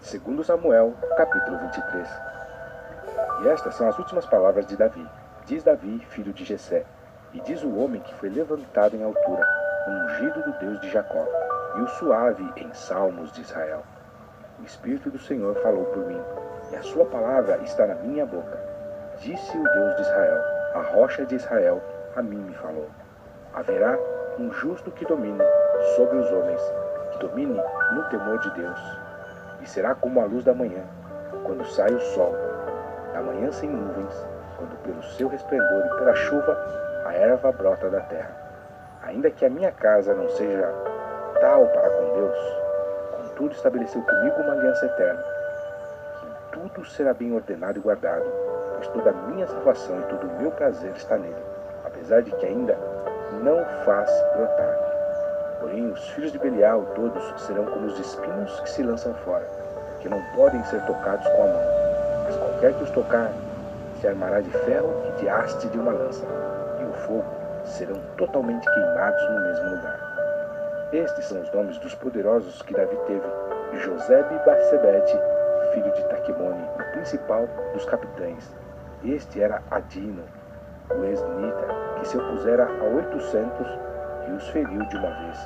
Segundo Samuel, capítulo 23. E estas são as últimas palavras de Davi. Diz Davi, filho de Jessé, e diz o homem que foi levantado em altura, o ungido do Deus de Jacó, e o suave em salmos de Israel. O Espírito do Senhor falou por mim, e a sua palavra está na minha boca. Disse o Deus de Israel, a rocha de Israel, a mim me falou. Haverá um justo que domine sobre os homens, que domine no temor de Deus. E será como a luz da manhã, quando sai o sol, da manhã sem nuvens, quando pelo seu resplendor e pela chuva a erva brota da terra. Ainda que a minha casa não seja tal para com Deus, contudo estabeleceu comigo uma aliança eterna, que em tudo será bem ordenado e guardado, pois toda a minha salvação e todo o meu prazer está nele, apesar de que ainda não faz brotar. Porém, os filhos de Belial todos serão como os espinhos que se lançam fora, que não podem ser tocados com a mão, mas qualquer que os tocar se armará de ferro e de haste de uma lança, e o fogo serão totalmente queimados no mesmo lugar. Estes são os nomes dos poderosos que Davi teve: Josebe Barsebete, filho de Taquemone, o principal dos capitães. Este era Adino, o esnita, que se opusera a 800 e os feriu de uma vez.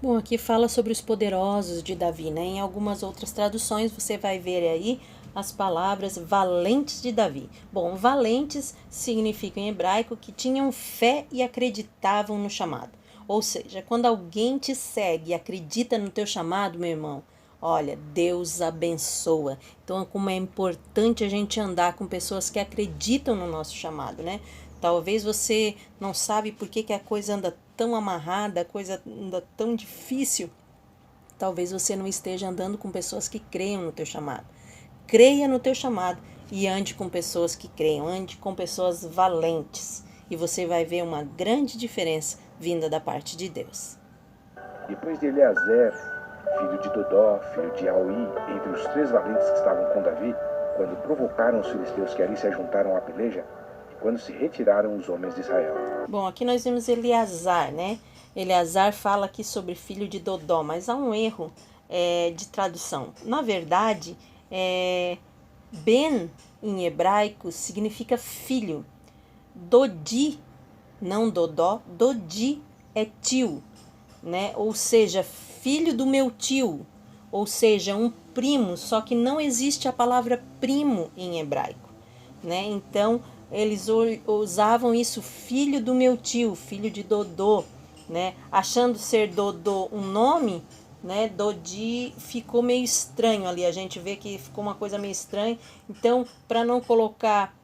Bom, aqui fala sobre os poderosos de Davi, né? Em algumas outras traduções você vai ver aí as palavras valentes de Davi. Bom, valentes significa em hebraico que tinham fé e acreditavam no chamado. Ou seja, quando alguém te segue e acredita no teu chamado, meu irmão, olha, Deus abençoa. Então, como é importante a gente andar com pessoas que acreditam no nosso chamado, né? Talvez você não sabe por que a coisa anda tão amarrada, a coisa anda tão difícil. Talvez você não esteja andando com pessoas que creiam no teu chamado. Creia no teu chamado e ande com pessoas que creiam, ande com pessoas valentes. E você vai ver uma grande diferença vinda da parte de Deus. Depois de Eleazer, filho de Dodó, filho de Aui, entre os 3 valentes que estavam com Davi, quando provocaram os filisteus que ali se ajuntaram à peleja, e quando se retiraram os homens de Israel. Bom, aqui nós vemos Eleazar, né? Eleazar fala aqui sobre filho de Dodó, mas há um erro de tradução. Na verdade, Ben, em hebraico, significa filho. Dodi, não Dodó, Dodi é tio, né? Ou seja, filho do meu tio, ou seja, um primo, só que não existe a palavra primo em hebraico, né? Então, eles usavam isso, filho do meu tio, filho de Dodô, né? Achando ser Dodô um nome, né? Dodi ficou meio estranho ali, a gente vê que ficou uma coisa meio estranha. Então, para não colocar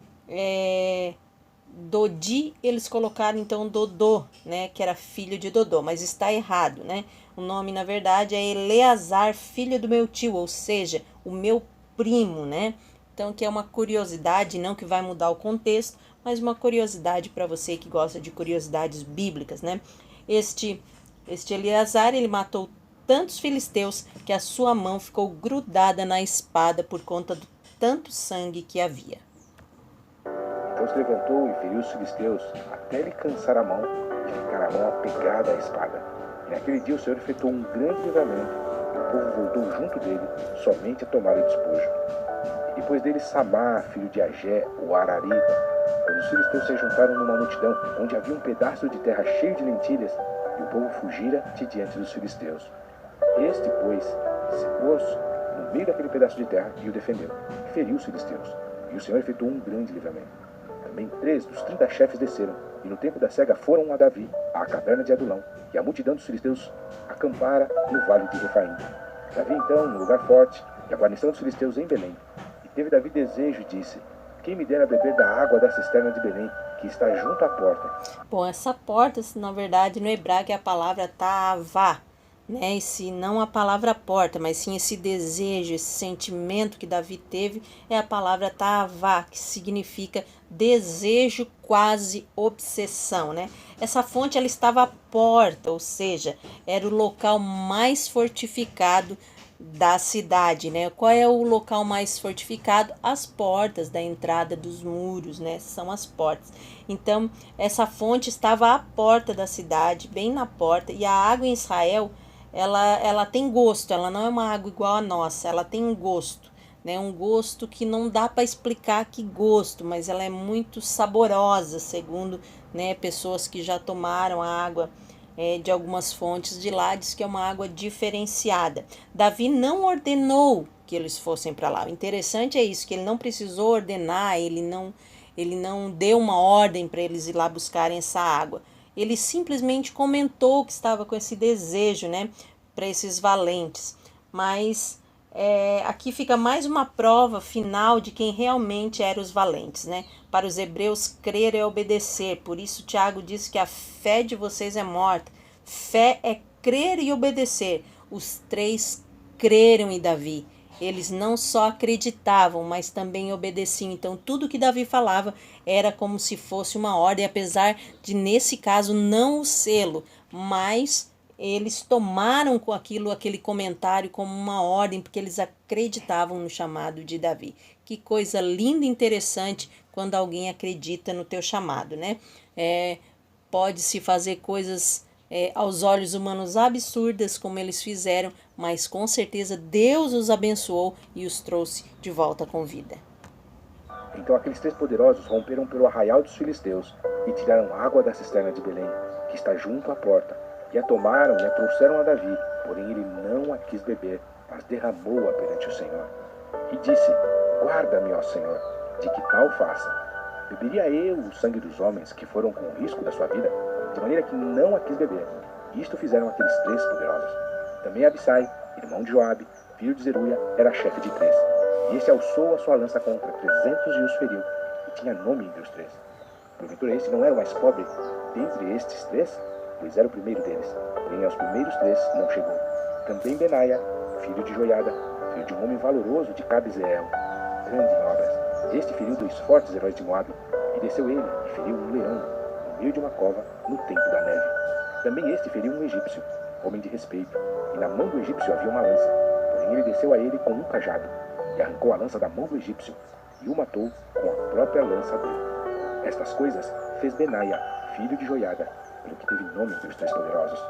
Dodi, eles colocaram então Dodô, né, que era filho de Dodô, mas está errado, né? O nome na verdade é Eleazar, filho do meu tio, ou seja, o meu primo, né? Então, que é uma curiosidade, não que vai mudar o contexto, mas uma curiosidade para você que gosta de curiosidades bíblicas, né? Este Eleazar, ele matou tantos filisteus que a sua mão ficou grudada na espada por conta do tanto sangue que havia. Então se levantou e feriu os filisteus, até lhe cansar a mão e ficar a mão apegada à espada. E naquele dia o Senhor efetuou um grande livramento, e o povo voltou junto dele, somente a tomar o despojo. E depois dele Samá, filho de Agé, o Ararita, quando os filisteus se juntaram numa multidão, onde havia um pedaço de terra cheio de lentilhas, e o povo fugira de diante dos filisteus. Este, pois, se pôs no meio daquele pedaço de terra e o defendeu, e feriu os filisteus. E o Senhor efetuou um grande livramento. Também 3 dos 30 chefes desceram, e no tempo da cega foram a Davi, à caverna de Adulão, e a multidão dos filisteus acampara no vale de Refaim. Davi então, no lugar forte, e a guarnição dos filisteus em Belém. E teve Davi desejo e disse: quem me dera beber da água da cisterna de Belém, que está junto à porta. Bom, essa porta, na verdade, no hebraico é a palavra tavá, né? E se não a palavra porta, mas sim esse desejo, esse sentimento que Davi teve, é a palavra tavá, que significa desejo, quase obsessão, né? Essa fonte, ela estava à porta, ou seja, era o local mais fortificado da cidade, né? Qual é o local mais fortificado? As portas da entrada dos muros, né? São as portas. Então, essa fonte estava à porta da cidade, bem na porta, e a água em Israel ela tem gosto, ela não é uma água igual a nossa, ela tem um gosto, né? Um gosto que não dá para explicar que gosto, mas ela é muito saborosa, segundo, né, pessoas que já tomaram a água de algumas fontes de lá, diz que é uma água diferenciada. Davi não ordenou que eles fossem para lá. O interessante é isso, que ele não precisou ordenar, ele não deu uma ordem para eles ir lá buscarem essa água. Ele simplesmente comentou que estava com esse desejo, né, para esses valentes. Mas aqui fica mais uma prova final de quem realmente eram os valentes, né? Para os hebreus, crer é obedecer. Por isso, Tiago diz que a fé de vocês é morta. Fé é crer e obedecer. Os três creram em Davi. Eles não só acreditavam, mas também obedeciam. Então, tudo que Davi falava era como se fosse uma ordem, apesar de, nesse caso, não o sê-lo, mas eles tomaram com aquele comentário como uma ordem, porque eles acreditavam no chamado de Davi. Que coisa linda e interessante quando alguém acredita no teu chamado, né? Pode-se fazer coisas aos olhos humanos absurdas, como eles fizeram, mas com certeza Deus os abençoou e os trouxe de volta com vida. Então aqueles 3 poderosos romperam pelo arraial dos filisteus e tiraram água da cisterna de Belém, que está junto à porta, e a tomaram e a trouxeram a Davi, porém ele não a quis beber, mas derramou-a perante o Senhor. E disse: guarda-me, ó Senhor, de que tal faça. Beberia eu o sangue dos homens que foram com o risco da sua vida? De maneira que não a quis beber. Isto fizeram aqueles 3 poderosos. Também Abissai, irmão de Joabe, filho de Zeruia, era chefe de 3. E este alçou a sua lança contra 300 e os feriu, e tinha nome entre os 3. Porventura este não era o mais pobre dentre estes 3? Pois era o primeiro deles, porém aos primeiros 3 não chegou. Também Benaia, filho de Joiada, filho de um homem valoroso de Cabzeel, grande em obras. Este feriu 2 fortes heróis de Moabe, e desceu ele e feriu um leão, no meio de uma cova, no tempo da neve. Também este feriu um egípcio, homem de respeito, e na mão do egípcio havia uma lança, porém ele desceu a ele com um cajado, e arrancou a lança da mão do egípcio, e o matou com a própria lança dele. Estas coisas fez Benaia, filho de Joiada, pelo que teve nome entre os 3 poderosos.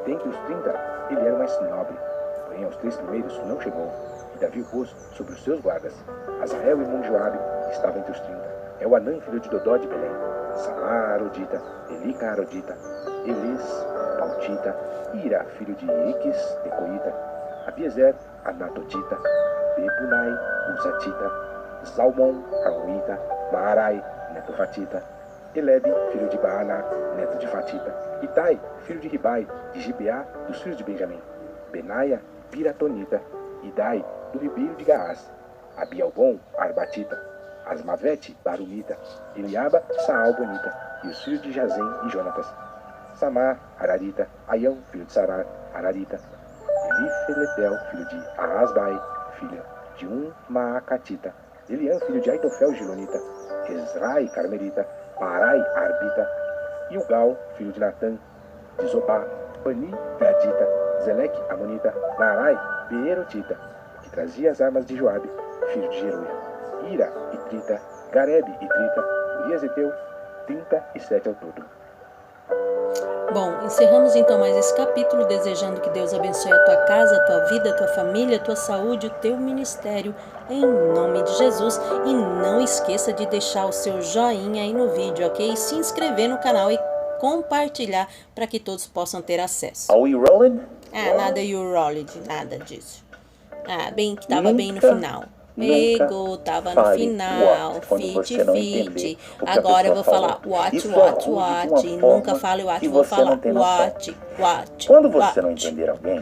Dentre os 30, ele era o mais nobre, porém aos 3 primeiros não chegou, e Davi o pôs sobre os seus guardas. Azael, irmão de Joabe, estava entre os 30. Elhanã, filho de Dodó de Belém, Samar, Arodita, Elica, Arodita, Elis, Pautita, Ira, filho de Iques, Tecoíta, Abiezer, Anatotita, Bebunai, Uzatita, Salmão, Arruíta, Maarai, neto Fatita, Elebe, filho de Baaná, neto de Fatita, Itai, filho de Ribai, de Gibeá, dos filhos de Benjamim, Benaia, Piratonita, Idai, do ribeiro de Gaás, Abialbom, Arbatita, Asmavete, Barumita, Eliaba, Saalbonita, e os filhos de Jazem e Jonatas, Samar, Ararita, Aião, filho de Sarar, Ararita, Elifeletel, filho de Aasbai, filho de Maacatita, Eliã, filho de Aitofel, Gilonita, Ezrai, Carmelita, Parai, Arbita, Ilgal, filho de Natã, de Zobá, Pani, Gadita, Zeleque, Amonita, Naarai, Beerotita, que trazia as armas de Joabe, filho de Jeruia, Ira e Trita, Garebe e Trita, Urias e Teu, 37 ao todo. Bom, encerramos então mais esse capítulo, desejando que Deus abençoe a tua casa, a tua vida, a tua família, a tua saúde, o teu ministério, em nome de Jesus. E não esqueça de deixar o seu joinha aí no vídeo, ok? Se inscrever no canal e compartilhar para que todos possam ter acesso. Are we rolling? Nada you rolled, nada disso. Bem que tava bem no final. Pegou, tava no final, fit. Agora eu vou falar what. Nunca fale what, vou falar what. Quando você não entender alguém,